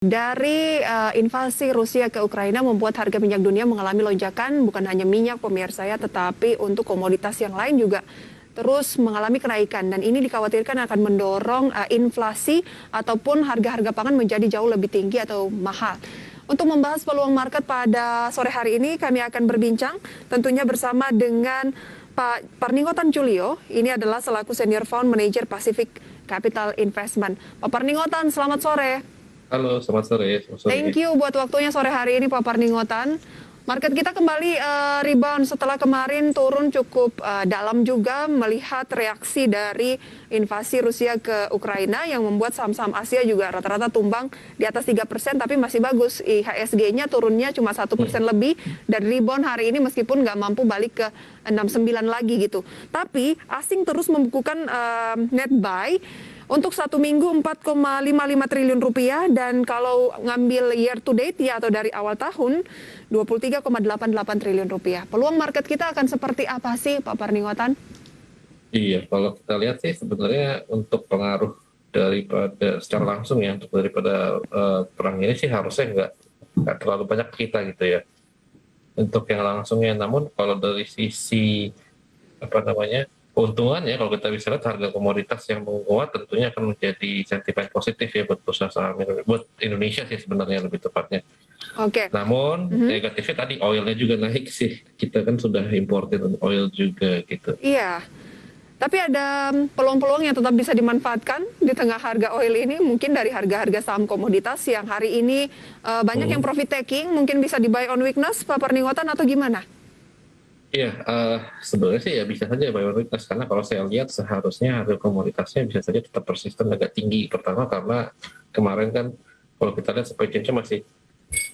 Dari invasi Rusia ke Ukraina membuat harga minyak dunia mengalami lonjakan, bukan hanya minyak pemirsa ya, tetapi untuk komoditas yang lain juga terus mengalami kenaikan. Dan ini dikhawatirkan akan mendorong inflasi ataupun harga-harga pangan menjadi jauh lebih tinggi atau mahal. Untuk membahas peluang market pada sore hari ini, kami akan berbincang tentunya bersama dengan Pak Parningotan Julio. Ini adalah selaku Senior Fund Manager Pacific Capital Investment. Pak Parningotan, selamat sore. Halo, selamat sore. Selamat sore. Thank you buat waktunya sore hari ini Pak Parningotan. Market kita kembali rebound setelah kemarin turun cukup dalam juga melihat reaksi dari invasi Rusia ke Ukraina yang membuat saham-saham Asia juga rata-rata tumbang di atas 3%, tapi masih bagus. IHSG-nya turunnya cuma 1% lebih dan rebound hari ini meskipun nggak mampu balik ke 69 lagi gitu. Tapi asing terus membukukan net buy untuk satu minggu 4,55 triliun rupiah, dan kalau ngambil year to date ya atau dari awal tahun 23,88 triliun rupiah. Peluang market kita akan seperti apa sih Pak Parningotan? Iya, kalau kita lihat sih sebenarnya untuk pengaruh daripada secara langsung ya untuk daripada perang ini sih harusnya nggak terlalu banyak kita gitu ya untuk yang langsungnya. Namun kalau dari sisi apa namanya keuntungannya, kalau kita bisa lihat harga komoditas yang menguat tentunya akan menjadi sentimen positif ya buat perusahaan saham buat Indonesia sih sebenarnya lebih tepatnya. Oke. Namun negatifnya tadi oilnya juga naik sih, kita kan sudah imported oil juga gitu. Iya. Tapi ada peluang-peluang yang tetap bisa dimanfaatkan di tengah harga oil ini, mungkin dari harga-harga saham komoditas yang hari ini banyak yang profit taking, mungkin bisa di buy on weakness, Pak Parningotan, atau gimana? Iya, sebenarnya sih ya bisa saja mayoritas, karena kalau saya lihat seharusnya harga komoditasnya bisa saja tetap persisten agak tinggi. Pertama karena kemarin kan kalau kita lihat supply chain-nya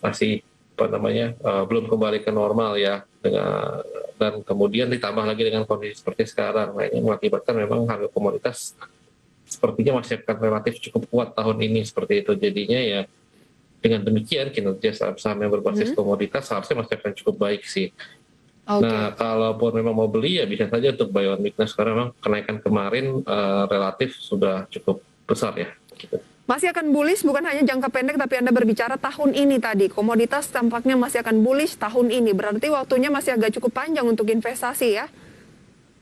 masih apa namanya belum kembali ke normal ya, dan kemudian ditambah lagi dengan kondisi seperti sekarang. Nah, ini mengakibatkan memang harga komoditas sepertinya masih akan relatif cukup kuat tahun ini seperti itu. Jadinya ya dengan demikian kinerja saham-saham yang berbasis komoditas seharusnya masih akan cukup baik sih. Nah, kalaupun memang mau beli ya bisa saja untuk buy on weakness, karena memang kenaikan kemarin relatif sudah cukup besar ya. Gitu. Masih akan bullish, bukan hanya jangka pendek, tapi Anda berbicara tahun ini tadi. Komoditas tampaknya masih akan bullish tahun ini. Berarti waktunya masih agak cukup panjang untuk investasi ya?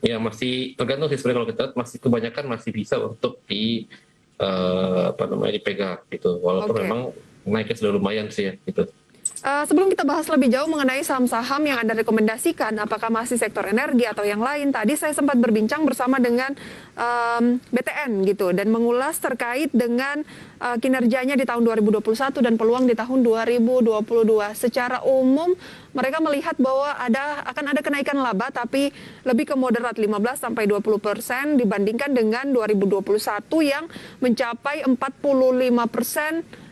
Ya masih tergantung sih sebenarnya, kalau kita lihat masih kebanyakan masih bisa untuk dipegang gitu. Walaupun memang naiknya sudah lumayan sih ya gitu. Sebelum kita bahas lebih jauh mengenai saham-saham yang Anda rekomendasikan, apakah masih sektor energi atau yang lain, tadi saya sempat berbincang bersama dengan BTN gitu, dan mengulas terkait dengan kinerjanya di tahun 2021 dan peluang di tahun 2022. Secara umum, mereka melihat bahwa akan ada kenaikan laba, tapi lebih ke moderat 15-20% dibandingkan dengan 2021 yang mencapai 48%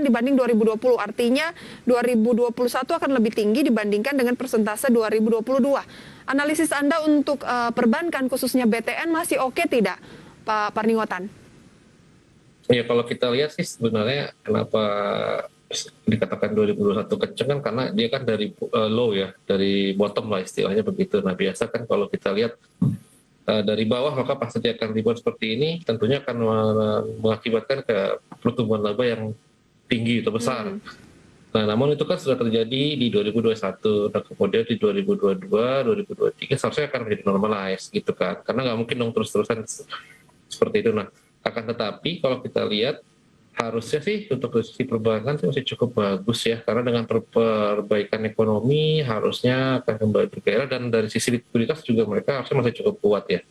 dibanding 2020. Artinya 2021 akan lebih tinggi dibandingkan dengan persentase 2022. Analisis Anda untuk perbankan khususnya BTN masih oke tidak, Pak Parningotan? Ya kalau kita lihat sih sebenarnya kenapa dikatakan 2021 kenceng kan karena dia kan dari low ya, dari bottom lah istilahnya begitu. Nah biasa kan kalau kita lihat dari bawah maka pasti akan rebound seperti ini, tentunya akan mengakibatkan ke pertumbuhan laba yang tinggi atau besar. Nah, namun itu kan sudah terjadi di 2021, dan kemudian di 2022, 2023 seharusnya akan menjadi normalize gitu kan, karena nggak mungkin dong terus-terusan seperti itu. Nah, akan tetapi kalau kita lihat harusnya sih untuk sisi perbankan sih masih cukup bagus ya, karena dengan perbaikan ekonomi harusnya akan kembali bergairah, dan dari sisi likuiditas juga mereka harusnya masih cukup kuat ya.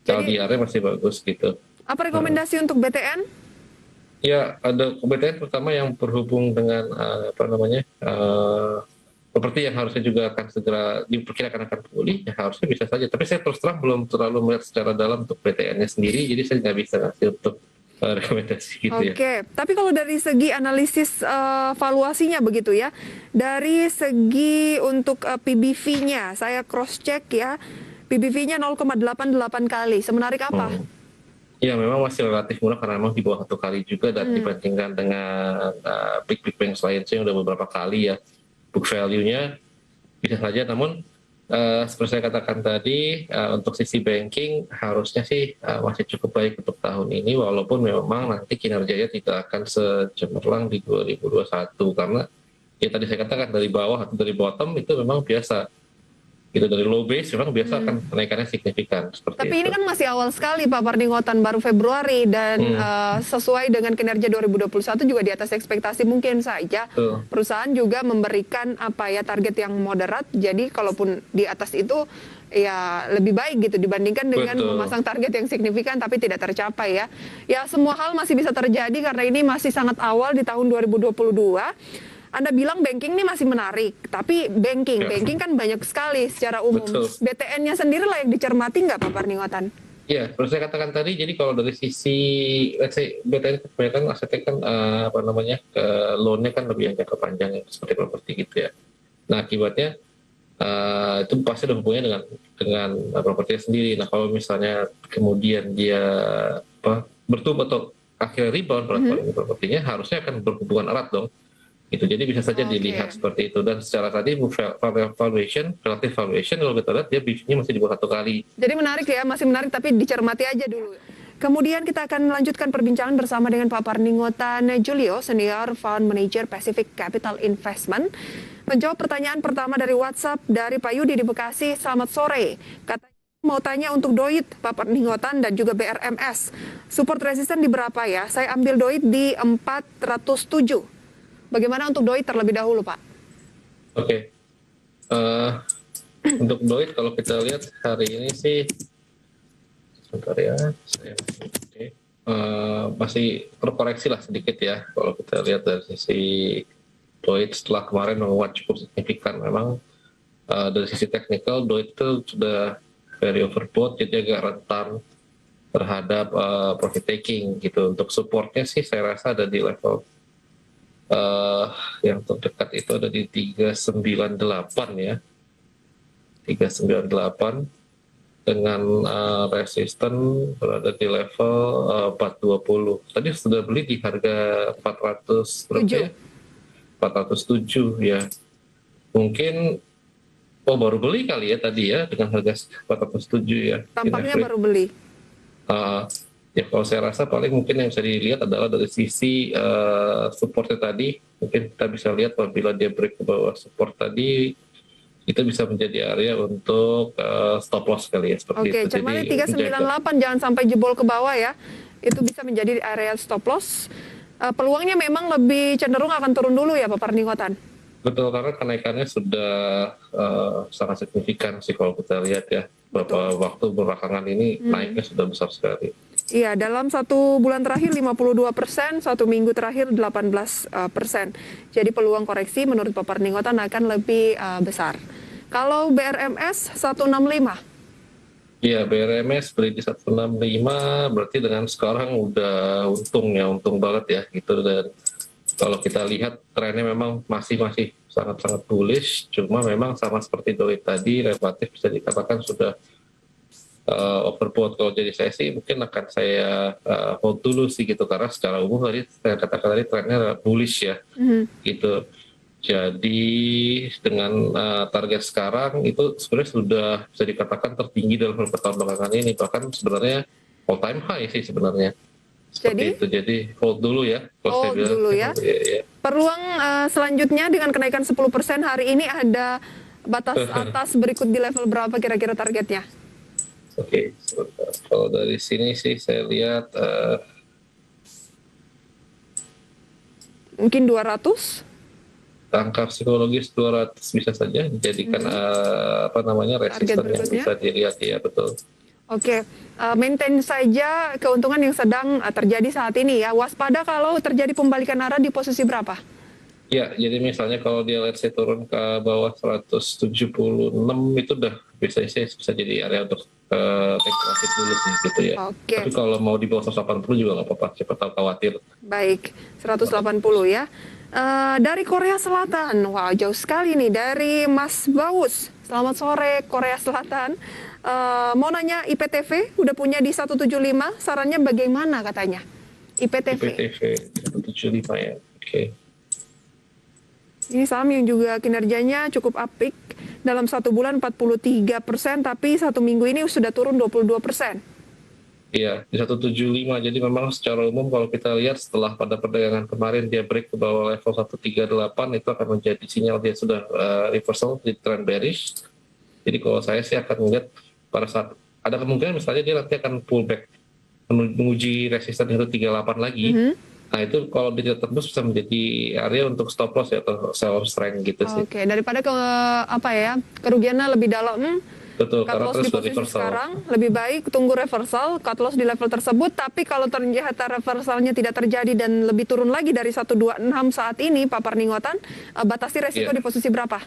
LDR-nya masih bagus gitu. Apa rekomendasi untuk BTN? Ya, ada BTN pertama yang berhubung dengan properti yang harusnya juga akan segera diperkirakan akan pulih, ya harusnya bisa saja. Tapi saya terus terang belum terlalu melihat secara dalam untuk BTN-nya sendiri, jadi saya nggak bisa ngasih untuk rekomendasi gitu ya. Oke, tapi kalau dari segi analisis valuasinya begitu ya, dari segi untuk PBV-nya, saya cross check ya, PBV-nya 0,88 kali. Semenarik apa? Ya memang masih relatif murah karena memang di bawah 1 kali juga, dan dibandingkan dengan big bank lainnya yang udah beberapa kali ya, book value-nya bisa saja. Namun seperti saya katakan tadi, untuk sisi banking harusnya sih masih cukup baik untuk tahun ini, walaupun memang nanti kinerjanya tidak akan secemerlang di 2021 karena ya tadi saya katakan dari bawah atau dari bottom itu memang biasa. Gitu dari low base memang biasa akan kenaikannya signifikan seperti Tapi itu. ini kan masih awal sekali Pak Pardinggotan, baru Februari dan sesuai dengan kinerja 2021 juga di atas ekspektasi mungkin saja. Betul. Perusahaan juga memberikan target yang moderat. Jadi kalaupun di atas itu ya lebih baik gitu dibandingkan dengan Betul. memasang target yang signifikan tapi tidak tercapai ya. Ya semua hal masih bisa terjadi karena ini masih sangat awal di tahun 2022. Anda bilang banking ini masih menarik, tapi banking kan banyak sekali secara umum. Betul. BTN-nya sendiri layak dicermati nggak Pak Pardinggotan? Ya, seperti saya katakan tadi, jadi kalau dari sisi, let's say, BTN kebanyakan asetnya kan, loan-nya kan lebih yang jangka panjang, ya, seperti properti gitu ya. Nah, akibatnya, itu pasti ada hubungannya dengan propertinya sendiri. Nah, kalau misalnya kemudian dia bertumbuh atau akhirnya rebound propertinya, harusnya akan berhubungan erat dong. Gitu. Jadi bisa saja dilihat seperti itu, dan secara tadi valuation, relative valuation kalau kita lihat dia bisnisnya masih di bawah 1 kali. Jadi menarik ya, masih menarik tapi dicermati aja dulu. Kemudian kita akan melanjutkan perbincangan bersama dengan Pak Pardinggotan Julio, Senior Fund Manager Pacific Capital Investment. Menjawab pertanyaan pertama dari WhatsApp dari Pak Yudi di Bekasi. Selamat sore. Katanya mau tanya untuk Doit, Pak Pardinggotan dan juga BRMS. Support resisten di berapa ya? Saya ambil Doit di 407. Bagaimana untuk Doit terlebih dahulu, Pak? Oke. Untuk Doit kalau kita lihat hari ini sih, sebentar ya, masih terkoreksi lah sedikit ya. Kalau kita lihat dari sisi Doit setelah kemarin menguat cukup signifikan, memang dari sisi teknikal Doit itu sudah very overbought, jadi agak rentan terhadap profit taking gitu. Untuk supportnya sih saya rasa ada di level yang terdekat itu ada di 398 ya, 398 dengan resisten berada di level 420. Tadi sudah beli di harga 400 berapa ya? 407 ya. Mungkin baru beli kali ya tadi ya dengan harga 407 ya. Tampaknya baru beli. Ya kalau saya rasa paling mungkin yang bisa dilihat adalah dari sisi supportnya tadi, mungkin kita bisa lihat apabila dia break ke bawah support tadi, itu bisa menjadi area untuk stop loss kali ya, seperti itu. Oke, cermati 398 jangan sampai jebol ke bawah ya, itu bisa menjadi area stop loss. Peluangnya memang lebih cenderung akan turun dulu ya Pak Pardinggotan? Betul, karena kenaikannya sudah sangat signifikan sih kalau kita lihat ya. Beberapa waktu belakangan ini naiknya sudah besar sekali. Iya, dalam 1 bulan terakhir 52%, 1 minggu terakhir 18%. Jadi peluang koreksi menurut Pak Pardinggotan akan lebih besar. Kalau BRMS 165? Iya, BRMS beli di 165, berarti dengan sekarang udah untung banget ya gitu. Dan kalau kita lihat trennya memang masih sangat-sangat bullish, cuma memang sama seperti Doit tadi, relatif bisa dikatakan sudah overbought. Kalau jadi saya sih mungkin akan saya hold dulu sih gitu, karena secara umum tadi saya katakan tadi trennya bullish ya gitu. Jadi dengan target sekarang itu sebenarnya sudah bisa dikatakan tertinggi dalam beberapa tahun belakangan ini, bahkan sebenarnya all time high sih sebenarnya. Jadi hold dulu ya. Hold dulu ya. Peluang selanjutnya dengan kenaikan 10% hari ini ada batas atas berikut di level berapa kira-kira targetnya? Oke, kalau dari sini sih saya lihat mungkin 200? Angka psikologis 200 bisa saja dijadikan resisten yang bisa dilihat ya, betul. Oke, maintain saja keuntungan yang sedang terjadi saat ini ya. Waspada kalau terjadi pembalikan arah di posisi berapa? Ya, jadi misalnya kalau dia let's say turun ke bawah 176 itu udah bisa jadi area untuk take profit dulu sih gitu ya. Tapi kalau mau di bawah 180 juga nggak apa-apa, siapa tahu khawatir. Baik, 180 ya. Dari Korea Selatan, wah jauh sekali nih, dari Mas Baus. Selamat sore Korea Selatan. Mau nanya IPTV, udah punya di 175, sarannya bagaimana katanya? IPTV 175 ya, oke. Ini saham yang juga kinerjanya cukup apik. dalam 1 bulan 43%, tapi 1 minggu ini sudah turun 22%. Iya, di 175. Jadi memang secara umum kalau kita lihat setelah pada perdagangan kemarin dia break ke bawah level 138, itu akan menjadi sinyal dia sudah reversal di trend bearish. Jadi kalau saya sih akan melihat pada saat ada kemungkinan misalnya dia nanti akan pullback menguji resisten 138 lagi. Nah itu kalau dia tidak tembus bisa menjadi area untuk stop loss ya, atau sell off strength gitu sih. Oke, daripada kerugiannya lebih dalam, Betul, cut karena loss terus di sudah posisi reversal. sekarang lebih baik tunggu reversal, cut loss di level tersebut. Tapi kalau ternyata reversalnya tidak terjadi dan lebih turun lagi dari 126 saat ini, Pak Parningotan, batasi resiko di posisi berapa?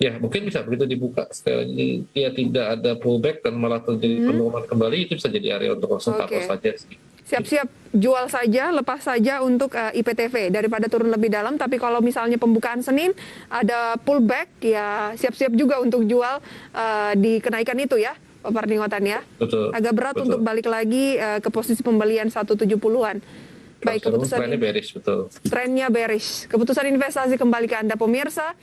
Ya, mungkin bisa begitu dibuka sekali lagi dia tidak ada pullback dan malah terjadi penurunan kembali, itu bisa jadi area untuk langsung cut loss saja sih. Siap-siap jual saja, lepas saja untuk IPTV daripada turun lebih dalam. Tapi kalau misalnya pembukaan Senin ada pullback, ya siap-siap juga untuk jual di kenaikan itu ya, Pak Parningotan ya. Betul. Agak berat untuk balik lagi ke posisi pembelian 170-an. Baik, keputusan trennya bearish, betul. Trennya bearish. Keputusan investasi kembali ke Anda pemirsa.